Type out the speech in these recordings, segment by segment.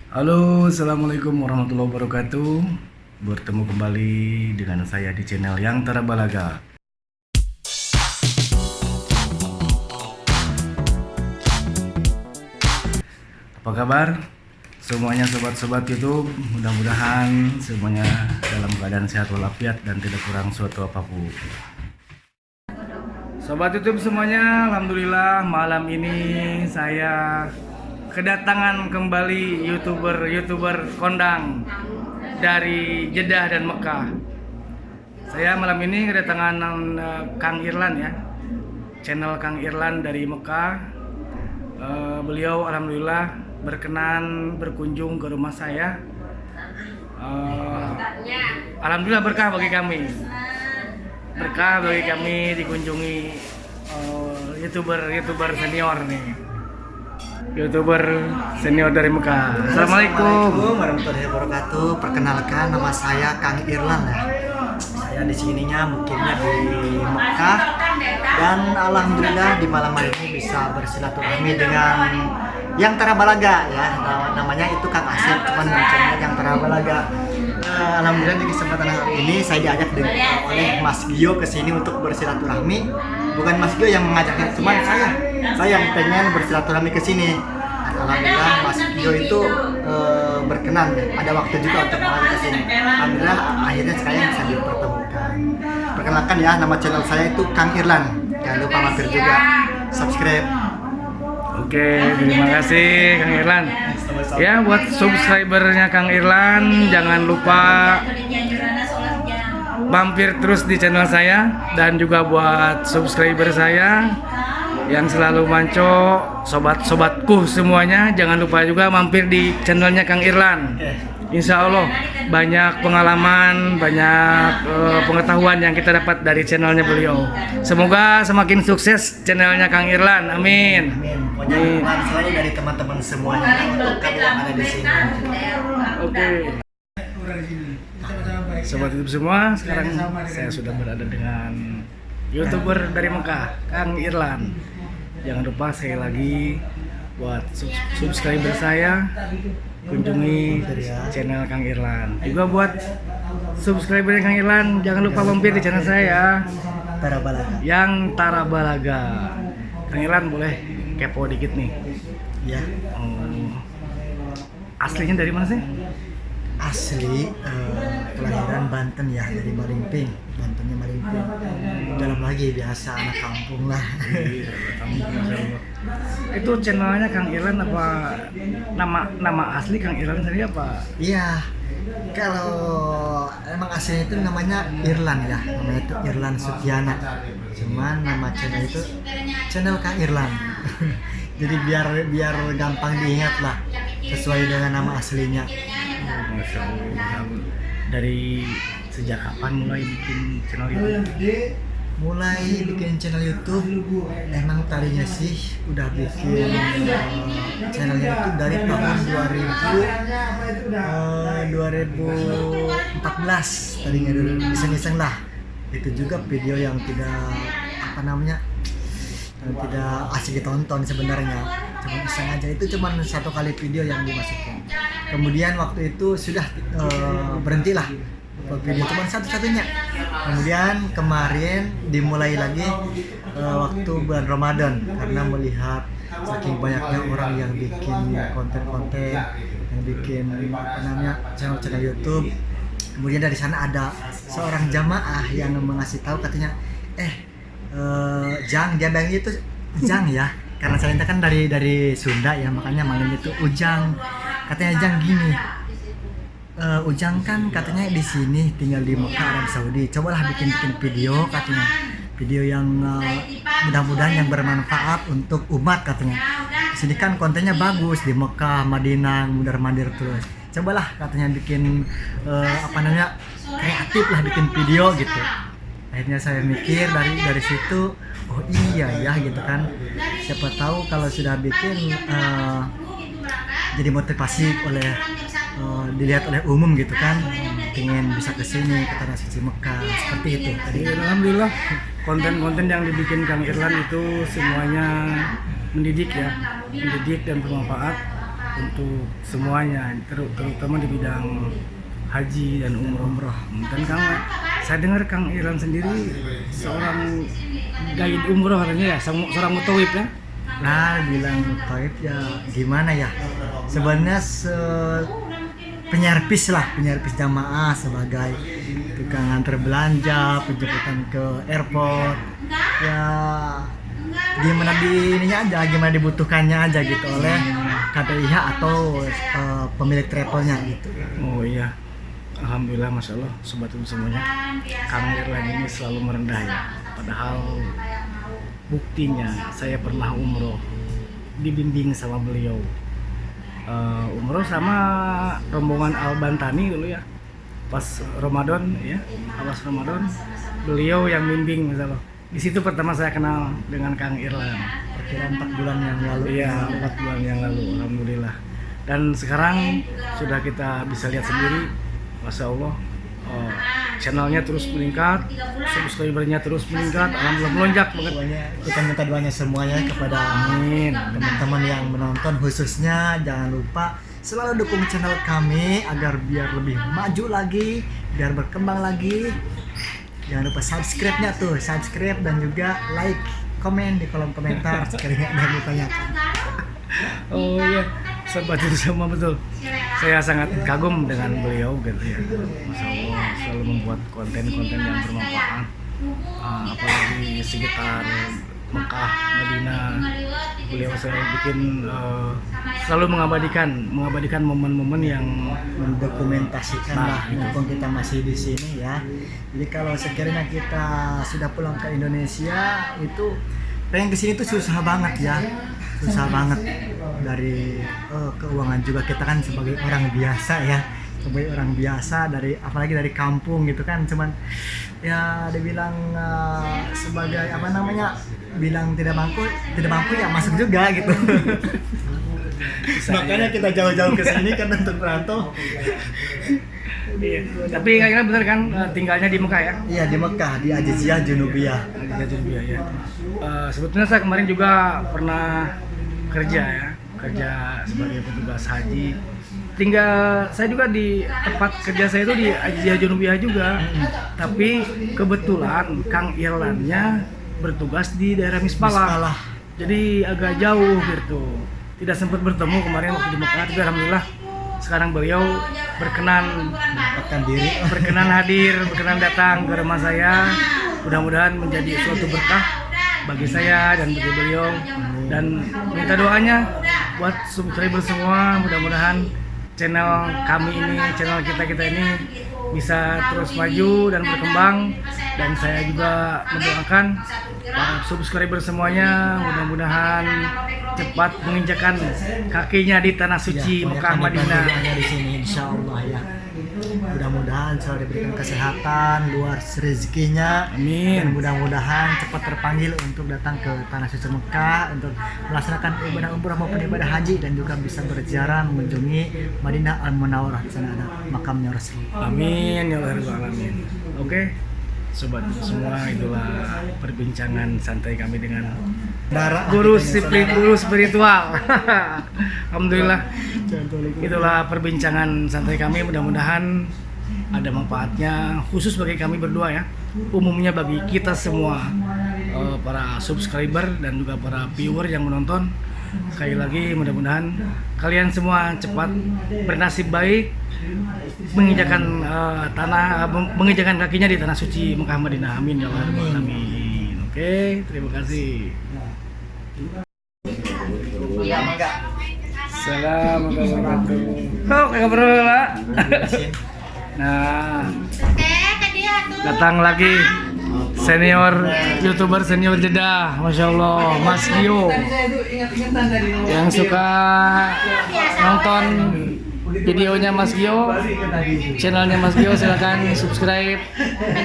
Halo, assalamualaikum warahmatullahi wabarakatuh. Bertemu kembali dengan saya di channel Yang Tarabalaga. Apa kabar semuanya sobat-sobat YouTube? Mudah-mudahan semuanya dalam keadaan sehat walafiat dan tidak kurang suatu apapun. Sobat YouTube semuanya, alhamdulillah malam ini saya kedatangan kembali youtuber kondang dari Jeddah dan Mekah. Saya malam ini kedatangan Kang Irlan ya, channel Kang Irlan dari Mekah. Beliau alhamdulillah berkenan berkunjung ke rumah saya. Alhamdulillah berkah bagi kami. Berkah bagi kami dikunjungi youtuber senior nih. YouTuber senior dari Mekah. Assalamualaikum warahmatullahi wabarakatuh. Perkenalkan, nama saya Kang Irlan ya. Saya di sininya mukimnya di Mekah dan alhamdulillah di malam hari ini bisa bersilaturahmi dengan Yang Tarabalaga ya. Namanya itu Kang Asep, cuman munculnya Yang Tarabalaga. Alhamdulillah di kesempatan hari ini saya diajak oleh Mas Gio ke sini untuk bersilaturahmi. Bukan Mas Gio yang mengajaknya, cuman saya yang pengen bersilaturahmi ke sini. Alhamdulillah Mas Gio itu berkenan, ada waktu juga untuk malam ke sini. Alhamdulillah akhirnya sekarang bisa dipertemukan. Perkenalkan ya, nama channel saya itu Kang Irlan. Jangan lupa mampir juga, subscribe. Oke, terima kasih Kang Irlan. Ya, buat subscribernya Kang Irlan jangan lupa mampir terus di channel saya, dan juga buat subscriber saya yang selalu manco, sobat-sobatku semuanya jangan lupa juga mampir di channelnya Kang Irlan. Insya Allah banyak pengalaman, banyak pengetahuan yang kita dapat dari channelnya beliau. Semoga semakin sukses channelnya Kang Irlan, amin. Amin. Pokoknya dukungan selalu dari teman-teman semuanya untuk kamu yang ada di sini. Oke. Sobat YouTube semua, sekarang saya sudah berada dengan YouTuber dari Mekah, Kang Irlan. Jangan lupa sekali lagi buat subscriber saya, kunjungi channel Kang Irlan. Juga buat subscriber Kang Irlan, jangan lupa mampir di channel saya, Tarabalaga. Yang Tarabalaga. Kang Irlan boleh kepo dikit nih. Ya. Aslinya dari mana sih? Asli kelahiran Banten ya, dari Malingping. Bantennya Malingping. Dalam lagi biasa anak kampung lah. Itu channelnya Kang Irlan apa nama asli Kang Irlan sendiri apa? Iya. Kalau emang aslinya itu namanya Irlan ya, namanya itu Irlan Sukiana. Cuman nama channel itu channel Kang Irlan. Jadi biar gampang diingat lah, sesuai dengan nama aslinya. Masya Allah. Dari sejak kapan mulai bikin channel YouTube? Mulai bikin channel YouTube, emang tadinya sih udah bikin channelnya itu dari tahun 2014 tadinya dulu, iseng-iseng lah. Itu juga video yang tidak tidak asik ditonton sebenarnya, cuma iseng aja. Itu cuma satu kali video yang dimasukin. Kemudian waktu itu sudah berhentilah video, cuma satu-satunya. Kemudian kemarin dimulai lagi waktu bulan Ramadan, karena melihat saking banyaknya orang yang bikin konten-konten, yang bikin channel-channel YouTube. Kemudian dari sana ada seorang jamaah yang mengasih tahu, katanya Jang, dia bilang itu Jang ya, karena saya kan dari Sunda ya, makanya manggil itu Ujang. Katanya Jang gini, Ujang kan katanya di sini tinggal di Mekah Arab Saudi, cobalah bikin video, katanya video yang mudah-mudahan yang bermanfaat untuk umat, katanya. Di sini kan kontennya bagus di Mekah, Madinah, mundar-mandir terus. Cobalah katanya bikin kreatif lah, bikin video gitu. Akhirnya saya mikir dari situ, oh iya ya gitu kan, siapa tahu kalau sudah bikin jadi motivasi dilihat oleh umum gitu kan, pengen bisa kesini ke tanah suci Mekah, seperti itu tadi. Alhamdulillah konten-konten yang dibikin Kang Irlan itu semuanya mendidik ya, mendidik dan bermanfaat. untuk semuanya, terutama di bidang haji dan umroh. Dan saya dengar Kang Irlan sendiri seorang guide umroh katanya ya, seorang mutawif ya. Nah, bilang taib ya gimana ya? Sebenarnya penyerpis jamaah sebagai tukang antar belanja, penjemputan ke airport. Ya gimana gimana dibutuhkannya aja gitu oleh KPIH atau pemilik travelnya gitu. Oh iya. Alhamdulillah, Masya Allah, sobat semuanya, Kang Irlan ini selalu merendah ya. Padahal buktinya saya pernah umroh, dibimbing sama beliau. Umroh sama rombongan Al-Bantani dulu ya. Pas Ramadan ya, pas Ramadan, beliau yang bimbing misalnya. Di situ pertama saya kenal dengan Kang Irlan. Perkiraan 4 bulan yang lalu. Iya, 4 bulan yang lalu, alhamdulillah. Dan sekarang sudah kita bisa lihat sendiri, Masya Allah, channelnya terus meningkat, subscribernya terus meningkat, alhamdulillah melonjak banget. Kita minta doanya semuanya kepada teman-teman yang menonton, khususnya jangan lupa selalu dukung channel kami agar biar lebih maju lagi, biar berkembang lagi. Jangan lupa subscribe dan juga like, komen di kolom komentar sekalinya ada yang ditanyakan. Oh iya, sobat itu semua betul. Saya sangat kagum dengan beliau gitu ya. Masya Allah, selalu membuat konten-konten yang bermanfaat. Apalagi di sekitar Mekah, Madinah, beliau selalu selalu mengabadikan momen-momen yang mendokumentasikan lah mumpung kita masih di sini ya. Jadi kalau sekiranya kita sudah pulang ke Indonesia itu pengen kesini tuh susah banget dari keuangan juga. Kita kan sebagai orang biasa dari apalagi dari kampung gitu kan, cuman ya dibilang sebagai bilang tidak mampu ya masuk juga gitu. Makanya kita jauh-jauh ke sini kan untuk merantau. Iya. Tapi kira-kira benar kan tinggalnya di Mekah ya? Iya, di Mekah, di Ajiziyah Junubiyah. Ya. Sebetulnya saya kemarin juga pernah kerja sebagai petugas haji. Saya juga di tempat kerja saya itu di Ajiziyah Junubiyah juga. Tapi kebetulan Kang Irlannya bertugas di daerah Mispalah. Jadi agak jauh gitu. Tidak sempat bertemu kemarin waktu di Mekah, tapi alhamdulillah sekarang beliau berkenan datang ke rumah saya. Mudah-mudahan menjadi suatu berkah bagi saya dan bagi beliau, dan minta doanya buat subscriber semua. Mudah-mudahan channel kita ini bisa terus maju dan berkembang, dan saya juga mendoakan para subscriber semuanya mudah-mudahan cepat menginjakan kakinya di tanah suci Mekah Madinah. Di sini insyaallah ya. Mudah-mudahan selalu diberikan kesehatan, luas rezekinya. Amin. Dan mudah-mudahan cepat terpanggil untuk datang ke tanah suci Mekah untuk melaksanakan ibadah umrah maupun ibadah haji, dan juga bisa berziarah mengunjungi Madinah Al-Munawwarah. Di sana ada makamnya Rasul. Amin ya rabbal alamin. Oke. Sobat semua, itulah perbincangan santai kami dengan guru spiritual. Alhamdulillah, itulah perbincangan santai kami. Mudah-mudahan ada manfaatnya, khusus bagi kami berdua ya, umumnya bagi kita semua, para subscriber dan juga para viewer yang menonton. Sekali lagi mudah-mudahan kalian semua cepat bernasib baik, menginjakan kakinya di tanah suci Mekah Madinah. Amin ya rabbal alamin. Oke, terima kasih. Assalamualaikum warahmatullahi wabarakatuh. Kagak perlu lah. Nah, datang lagi YouTuber senior Jeddah, Masya Allah, Mas Gio. Yang suka nonton videonya Mas Gio, channelnya Mas Gio, silakan subscribe,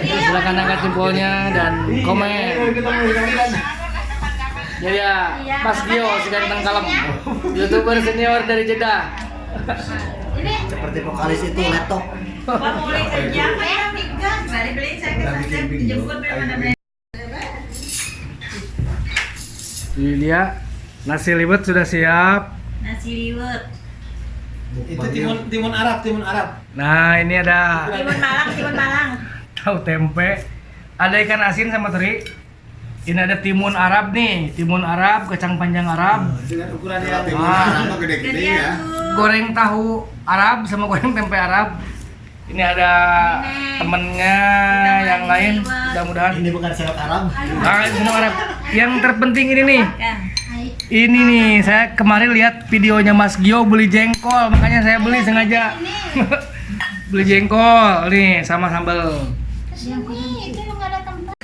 silakan angkat jempolnya dan komen. Ya, Mas Gio silakan kalem, YouTuber senior dari Jeddah. Seperti vokalis itu laptop. Ini dia nasi liwet sudah siap. Nasi liwet. Itu timun Arab. Nah, ini ada Timun Malang. tahu tempe, ada ikan asin sama teri. Ini ada timun Arab nih, timun Arab, kacang panjang Arab, Dengan ukuran yang Gede-gede ya. goreng tahu Arab sama goreng tempe Arab. Ini ada temennya yang lain, mudah-mudahan. Ini bukan salad Arab. Ah, ini Arab. Yang terpenting ini nih. Ini nih, saya kemarin lihat videonya Mas Gio beli jengkol, makanya saya beli sengaja. Beli jengkol nih sama sambal. Ini itu lu nggak ada tempat.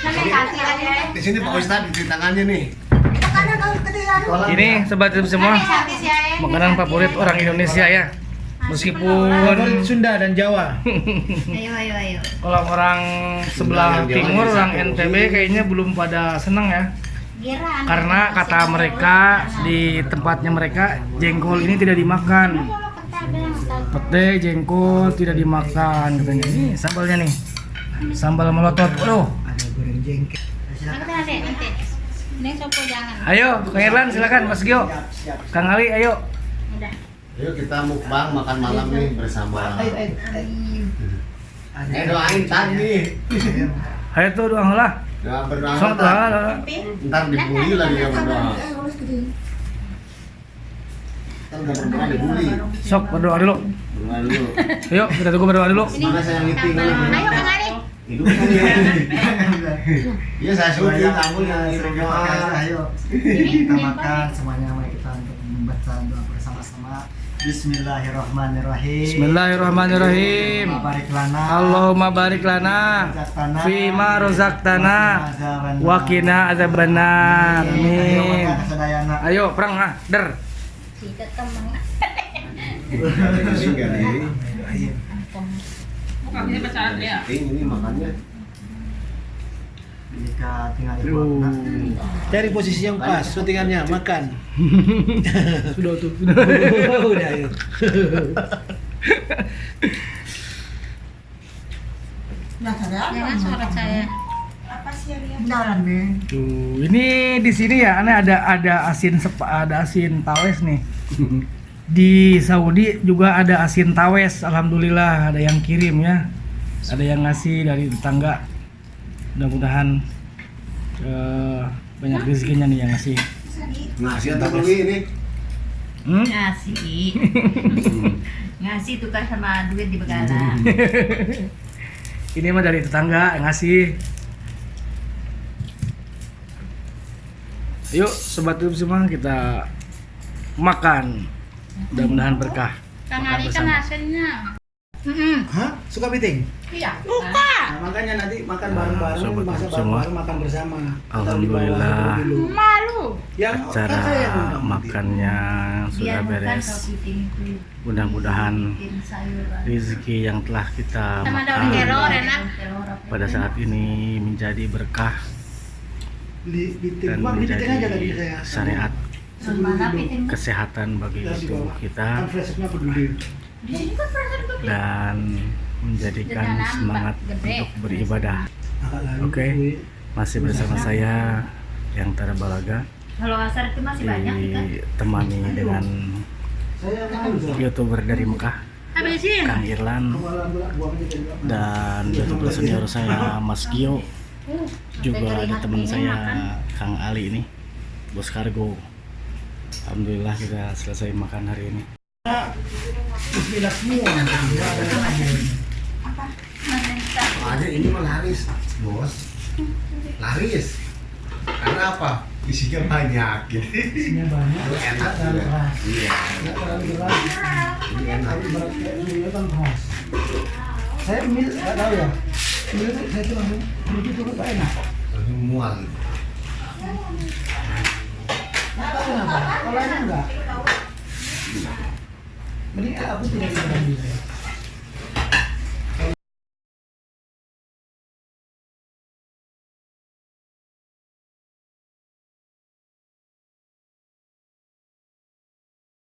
Kasih aja. Di sini Pak Ustadz di tangannya nih. Ini sobat YouTube semua, makanan favorit orang Indonesia ya. Meskipun Sunda dan Jawa. Ayo. kalau orang sebelah timur, orang NTB kayaknya belum pada seneng ya. Karena kata mereka di tempatnya mereka jengkol ini tidak dimakan. Pete jengkol tidak dimakan katanya. Ini sambalnya nih. Sambal melotot. Aduh. Ada goreng jengkol. Nanti. Ini sopo jangan. Ayo, Kang Irlan silakan Mas Gio. Kang Ali ayo. Udah. Ayo kita mukbang makan malam nih bersama. Doain tadi. Ayo tuh doang lah. Berdoa. Sok doa. Ntar dibully lagi dia berdoa. Ntar nggak berdoa dibully. Sok berdoa dulu. Berdoa dulu. Ayo, kita tunggu berdoa dulu. Mana saya meeting Ayo Kang Ali. Hidup kan ya. Iya saya syuting kamu yang Terima kasih. Ayo kita makan semuanya. Mari kita untuk membaca doa bersama-sama. Bismillahirrahmanirrahim. Bismillahirrahmanirrahim. Barik lana. Allahumma barik lana fima rozaqtana wa qina adzabannar. Amin. Ayo perang ah, der. Kita teman. ini enggak nih. Ini makannya. Jika tinggal di Aduh. Cari posisi yang pas, syutingannya makan. Sudah tuh. Udah ayo. Jangan suara saya. Tuh, ini di sini ya, aneh ada asin ada asin tawes nih. Di Saudi juga ada asin tawes, alhamdulillah ada yang kirim ya. Ada yang ngasih dari tetangga. Mudah-mudahan banyak rezekinya nih yang ngasih. Ngasih atau beli ini? Ngasih. Ngasih tukar sama duit di Begala. Ini mah dari tetangga yang ngasih. Yuk sobat YouTube semua kita makan. Mudah-mudahan berkah. Kang Makan Ali kan bersama. hasilnya. Hah? Suka meeting? Iya. Nah, makanya nanti makan bareng-bareng, sobat masak semua. bareng-bareng, makan bersama. Alhamdulillah. Malu. Yang Acara kan saya yang undang. makannya sudah beres. Mudah-mudahan rezeki yang telah kita Sama daun kelor makan enak. pada saat ini menjadi berkah Bitin, dan Bang, bitin aja tadi menjadi saya. syariat Mana piting? kesehatan bagi Terus di tubuh bawah. kita Kan flashbacknya peduli. Di sini kan perasaan gede. dan menjadikan Dengan semangat nampak gede. untuk beribadah. Agak lalu. Oke. gue. Masih bersama saya yang Tara Balaga, Kalau asar itu masih banyak kan? ditemani dengan Saya kan udah. YouTuber dari Mekah, Habisin. Kang Irlan, Kepala buang aja dari belakang. dan YouTuber senior saya Mas Gio, juga ada teman saya Kang Ali ini, Bos Kargo. Alhamdulillah kita selesai makan hari ini. Bismillah semua. Aja ini mah laris, bos. Laris. Karena apa? Isinya banyak gitu. Isinya banyak. Enak Dan juga. keras. Iya. Nggak terlalu keras. Ini enak. Tapi berat kayak ini kan keras. Saya mil nggak tahu ya. Mil itu saya tuh langsung mil itu kan enak. Langsung mual gitu. Nggak tahu kenapa. Kalau ini enggak. Mending aku tidak bisa mil.